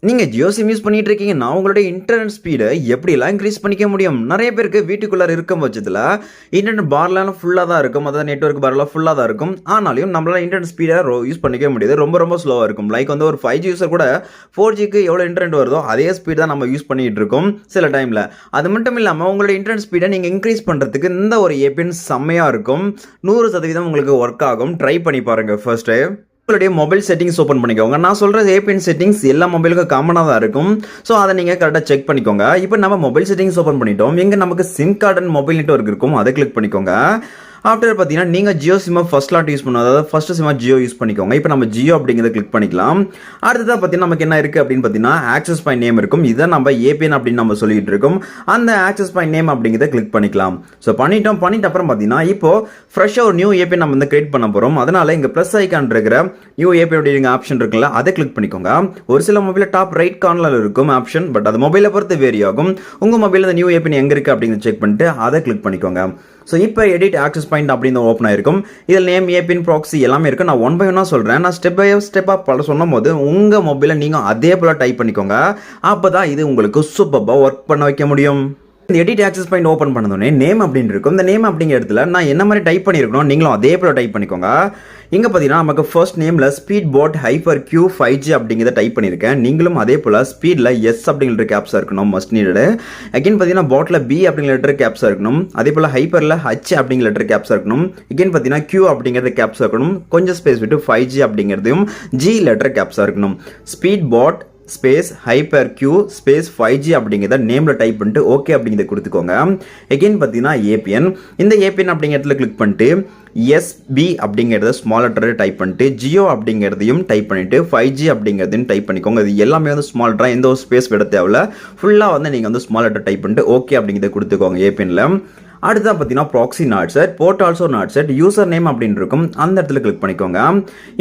நீங்க Jio sim use பண்ணிட்டு இருக்கீங்கன்னா உங்களுடைய இன்டர்நெட் ஸ்பீடை எப்படிலாம் இன்க்ரீஸ் பண்ணிக்க முடியும்? நிறைய பேருக்கு வீட்டுக்குள்ளார இருக்கும் பட்சத்தில் இன்டர்நெட் பார்லாம் ஃபுல்லாக தான் இருக்கும், அதாவது நெட்வொர்க் பார்லாம் ஃபுல்லாக தான் இருக்கும். ஆனாலும் நம்மளால இன்டர்நெட் ஸ்பீடை யூஸ் பண்ணிக்க முடியாது, ரொம்ப ஸ்லோவாக இருக்கும். லைக் வந்து ஒரு 5G யூஸர் கூட 4Gக்கு எவ்வளோ இன்டர்நெட் வருதோ அதே ஸ்பீட் தான் நம்ம யூஸ் பண்ணிட்டு இருக்கோம் சில டைமில். அது மட்டும் இல்லாமல் உங்களுடைய இன்டர்நெட் ஸ்பீடை நீங்கள் இன்க்ரீஸ் பண்ணுறதுக்கு இந்த ஒரு ஏபின் செம்மையாக இருக்கும். 100% உங்களுக்கு ஒர்க் ஆகும். ட்ரை பண்ணி பாருங்கள் ஃபர்ஸ்ட்டு. உங்களுடைய மொபைல் செட்டிங்ஸ் ஓப்பன் பண்ணிக்கோங்க. நான் சொல்கிற ஏபிஎன் செட்டிங்ஸ் எல்லா மொபைலுக்கும் காமனாக தான் இருக்கும். ஸோ அதை நீங்கள் கரெக்டாக செக் பண்ணிக்கோங்க. இப்போ நம்ம மொபைல் செட்டிங்ஸ் ஓப்பன் பண்ணிட்டோம். எங்கே நமக்கு sim card and mobile network இருக்கும் அதை கிளிக் பண்ணிக்கோங்க. ஆஃப்டர் பார்த்தீங்கன்னா நீங்கள் ஜியோ சிம்மை ஃபர்ஸ்ட் லாட் யூஸ் பண்ணுவோம், அதாவது ஃபர்ஸ்ட் சிம்மா ஜியோ யூஸ் பண்ணிக்கோங்க. இப்போ நம்ம ஜியோ அப்படிங்கிறத கிளிக் பண்ணிக்கலாம். அடுத்ததாக பார்த்தீங்கன்னா நமக்கு என்ன இருக்குது அப்படின்னு பார்த்தீங்கன்னா ஆக்சஸ் பாயிண்ட் நேம் இருக்கும். இதை நம்ம ஏபிஎன் அப்படின்னு நம்ம சொல்லிட்டு இருக்கோம். அந்த ஆக்சஸ் பாயிண்ட் நேம் அப்படிங்கிறத கிளிக் பண்ணிக்கலாம். ஸோ பண்ணிட்டு அப்புறம் பார்த்தீங்கன்னா இப்போ ஃப்ரெஷ்ஷாக ஒரு நியூ ஏபிஎன் நம்ம வந்து கிரியேட் பண்ண போகிறோம். அதனால இங்கே ப்ளஸ் ஐக்கான் இருக்கிற நியூ ஏபிஎன் அப்படிங்கிற ஆப்ஷன் இருக்குல்ல, அதை கிளிக் பண்ணிக்கோங்க. ஒரு சில மொபைலில் டாப் ரைட் கார்னரில் இருக்கும் ஆப்ஷன், பட் அது மொபைலை பொறுத்து வேரி ஆகும். உங்கள் மொபைலில் இந்த நியூ ஏபிஎன் எங்கே இருக்குது அப்படிங்கிறத செக் பண்ணிட்டு அதை கிளிக் பண்ணிக்கோங்க. ஸோ இப்போ எடிட் ஆக்சஸ் பாயிண்ட் அப்படின்னு ஓப்பன் ஆயிருக்கும். இதில் நேம், ஏபின், ப்ராக்ஸி எல்லாமே இருக்கும். நான் ஒன் பை ஒன்னாக சொல்கிறேன். நான் ஸ்டெப் பை ஸ்டெப்பாக பல சொல்லும் போது உங்கள் மொபைலில் நீங்கள் அதே போல் டைப் பண்ணிக்கோங்க. அப்போ தான் இது உங்களுக்கு சூப்பராக ஒர்க் பண்ண வைக்க முடியும். இந்த எடிட் ஆக்சஸ் பாயிண்ட் ஓப்பன் பண்ணதோடனே நேம் அப்படின்னு இருக்கும். இந்த நேம் அப்படிங்கிற இடத்துல நான் என்ன மாதிரி டைப் பண்ணியிருக்கணும் நீங்களும் அதே போல் டைப் பண்ணிக்கோங்க. இங்கே பார்த்தீங்கன்னா நமக்கு ஃபர்ஸ்ட் நேமில் speed boat hyper Q 5G அப்படிங்கிறத டைப் பண்ணியிருக்கேன். நீங்களும் அதே போல் ஸ்பீடில் எஸ் அப்படிங்கிற கேப்ஸாக இருக்கணும், மஸ்ட் நீடடு. அகைன் பார்த்தீங்கன்னா போட்டில் பி அப்படிங்கிற லெட்டர் கேப்ஸாக இருக்கணும். அதே போல் ஹைப்பரில் ஹச் அப்படிங்கிற லெட்டர் கேப்ஸாக இருக்கணும். அகைன் பார்த்தீங்கன்னா கியூ அப்படிங்கிறது கேப்ஸாக இருக்கணும். கொஞ்சம் ஸ்பேஸ் விட்டு 5G அப்படிங்கிறதையும் ஜி லெட்டர் கேப்ஸாக இருக்கணும். Speed boat space hyper Q space 5G அப்படிங்கிறத நேமில் டைப் பண்ணிட்டு ஓகே அப்படிங்கிறத கொடுத்துக்கோங்க. எகெயின் பார்த்தீங்கன்னா ஏபிஎன், இந்த ஏபிஎன் அப்படிங்கிறதுல கிளிக் பண்ணிட்டு எஸ்பி அப்படிங்கிறத ஸ்மால் லெட்டர் டைப் பண்ணிட்டு ஜியோ அப்படிங்கிறதையும் டைப் பண்ணிட்டு 5G அப்படிங்கிறதையும் டைப் பண்ணிக்கோங்க. இது எல்லாமே வந்து ஸ்மால் லெட்டராக எந்த ஒரு ஸ்பேஸ் விட தேவையில்ல. ஃபுல்லாக வந்து நீங்கள் வந்து ஸ்மால் லெட்டர் டைப் பண்ணிட்டு ஓகே அப்படிங்கிறத கொடுத்துக்கோங்க ஏபிஎன்ல. அடுத்ததான் பார்த்தீங்கன்னா proxy not set, port also not set, user name அப்படின்னு இருக்கும். அந்த இடத்துல கிளிக் பண்ணிக்கோங்க.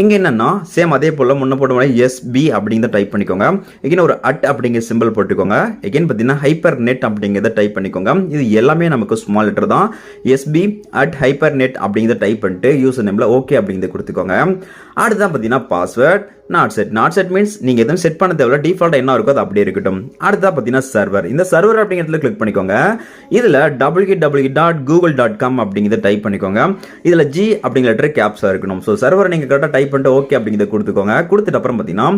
இங்கே என்னன்னா சேம் அதே போல் முன்ன போட்ட மாதிரி எஸ்பி அப்படிங்கிறத டைப் பண்ணிக்கோங்க. எகைன் ஒரு அட் அப்படிங்கிற சிம்பிள் போட்டுக்கோங்க. எகைன் பார்த்தீங்கன்னா ஹைப்பர் நெட் அப்படிங்கிறத டைப் பண்ணிக்கோங்க. இது எல்லாமே நமக்கு ஸ்மால் லெட்டர் தான். எஸ்பி அட் ஹைப்பர் நெட் அப்படிங்கிறத டைப் பண்ணிட்டு யூசர் நேமில் ஓகே அப்படிங்கிறத கொடுத்துக்கோங்க. அடுத்ததான் பார்த்தீங்கன்னா password not set. Not set means நீங்கள் எதுவும் செட் பண்ண தேவையில்ல, டிஃபால்ட்டாக என்ன இருக்கோ அது அப்படியே இருக்கட்டும். அடுத்ததாக பார்த்தீங்கன்னா சர்வர், இந்த சர்வர் அப்படிங்கிறதுல கிளிக் பண்ணிக்கோங்க. இதில் www.google.com அப்படிங்கிறத டைப் பண்ணிக்கோங்க. இதில் ஜி அப்படிங்கிற லெட்டர் கேப்ஸாக இருக்கணும். ஸோ சர்வர் நீங்கள் கரெக்டாக டைப் பண்ணிட்டு ஓகே அப்படிங்கிறத கொடுத்துக்கோங்க. கொடுத்துட்டு அப்புறம் பார்த்தீங்கன்னா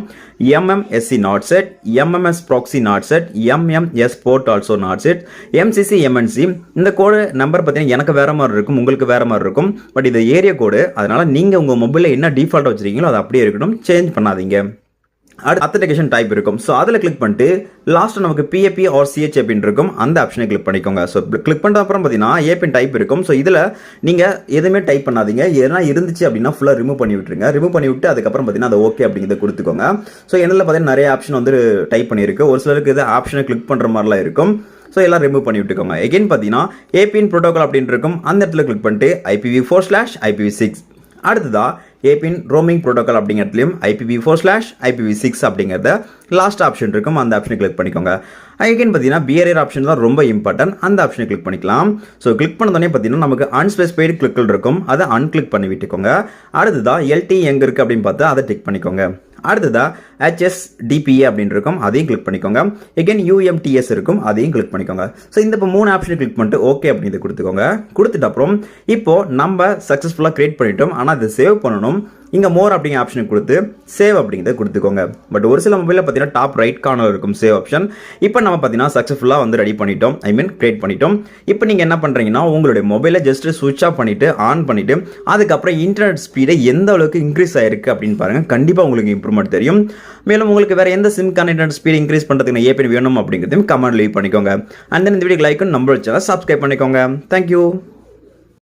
MMSC not set, MMS proxy not set, MMS port also not set, MCC MNC. இந்த கோடு நம்பர் பார்த்தீங்கன்னா எனக்கு வேற மாதிரி இருக்கும், உங்களுக்கு வேற மாதிரி இருக்கும். பட் இது ஏரியா கோடு, அதனால நீங்கள் உங்கள் மொபைலில் என்ன டிஃபால்ட்டாக வச்சிருக்கீங்களோ அது அப்படியே இருக்கட்டும், சேஞ்ச் பண்ணாதீங்க. அடுத்து அத்தன்டிகேஷன் டைப் இருக்கும். ஸோ அதில் கிளிக் பண்ணிட்டு லாஸ்ட்டு நமக்கு PAP ஆர் CH அப்படின்னு இருக்கும், அந்த ஆப்ஷனை கிளிக் பண்ணிக்கோங்க. ஸோ கிளிக் பண்ணிட்ட அப்புறம் பார்த்தீங்கன்னா ஏபின் டைப் இருக்கும். ஸோ இதில் நீங்கள் எதுவுமே டைப் பண்ணாதீங்க. எதனா இருந்துச்சு அப்படின்னா ஃபுல்லாக ரிமூவ் பண்ணி விட்டுருங்க. ரிமூவ் பண்ணி விட்டு அதுக்கப்புறம் பார்த்தீங்கன்னா அது ஓகே அப்படிங்கிறத கொடுத்துக்கோங்க. ஸோ என்னில் பார்த்தீங்கன்னா நிறைய ஆப்ஷன் வந்து டைப் பண்ணியிருக்கு. ஒரு சிலருக்கு இது ஆப்ஷனை கிளிக் பண்ணுற மாதிரிலாம் இருக்கும். ஸோ எல்லாம் ரிமூவ் பண்ணி விட்டுக்கோங்க. எகைன் பார்த்தீங்கன்னா ஏபிஎன் ப்ரோட்டோகால் அப்படின்னு இருக்கும். அந்த இடத்துல கிளிக் பண்ணிட்டு IPv4/IPv6. அடுத்ததா ஏபிஎன் ரோமிங் ப்ரோட்டோகால் அப்படிங்கிறதுலையும் IPv4/IPv6 அப்படிங்கிறத லாஸ்ட் ஆப்ஷன் இருக்கும், அந்த ஆப்ஷனை கிளிக் பண்ணிக்கோங்க. அகைன் பார்த்தீங்கன்னா பிஆர்ஆர் ஆப்ஷன் தான் ரொம்ப இம்பார்ட்டன்ட், அந்த ஆப்ஷனை கிளிக் பண்ணிக்கலாம். ஸோ கிளிக் பண்ணதோடனே பார்த்தீங்கன்னா நமக்கு அன்ஸ்பெசிஃபைடு கிளிக்கில் இருக்கும், அதை அன்கிளிக் பண்ணி விட்டுக்கோங்க. அடுத்ததான் LT எங்கே இருக்குது அப்படின்னு பார்த்து அதை டிக் பண்ணிக்கோங்க. அடுத்ததா HSDPA அப்படின்னு இருக்கும், அதையும் கிளிக் பண்ணிக்கோங்க. எகைன் UMTS இருக்கும், அதையும் கிளிக் பண்ணிக்கோங்க. ஸோ இந்த இப்போ 3 ஆப்ஷனை கிளிக் பண்ணிட்டு ஓகே அப்படிங்கிறத கொடுத்துக்கோங்க. கொடுத்துட்டு அப்புறம் இப்போ நம்ம சக்ஸஸ்ஃபுல்லாக கிரியேட் பண்ணிட்டோம். ஆனால் அதை சேவ் பண்ணணும். இங்கே மோர் அப்படிங்கிற ஆப்ஷனை கொடுத்து சேவ் அப்படிங்கிறத கொடுத்துக்கோங்க. பட் ஒரு சில மொபைலில் பார்த்தீங்கன்னா டாப் ரைட் கார்னர் இருக்கும் சேவ் ஆப்ஷன். இப்போ நம்ம பார்த்தீங்கன்னா சக்ஸஸ்ஃபுல்லாக வந்து ரெடி பண்ணிட்டோம், கிரியேட் பண்ணிட்டோம். இப்போ நீங்கள் என்ன பண்ணுறீங்கன்னா உங்களுடைய மொபைலை ஜஸ்ட் சுவிட்ச் ஆஃப் பண்ணிவிட்டு ஆன் பண்ணிவிட்டு அதுக்கப்புறம் இன்டர்நெட் ஸ்பீடை எந்த அளவுக்கு இன்க்ரீஸ் ஆயிருக்கு அப்படின்னு பாருங்கள். கண்டிப்பாக உங்களுக்கு இம்ப்ரூவ்மெண்ட் தெரியும். மேலும் உங்களுக்கு வேறு எந்த சிம்கான இன்டர்நெட் ஸ்பீட் இன்க்ரீஸ் பண்ணுறதுக்கு ஏபிஎன் வேணும் அப்படிங்கிறதையும் கமெண்ட் லீவ் பண்ணிக்கோங்க. அண்ட் தென் இந்த video like number channel subscribe பண்ணிக்கோங்க. தேங்க்யூ.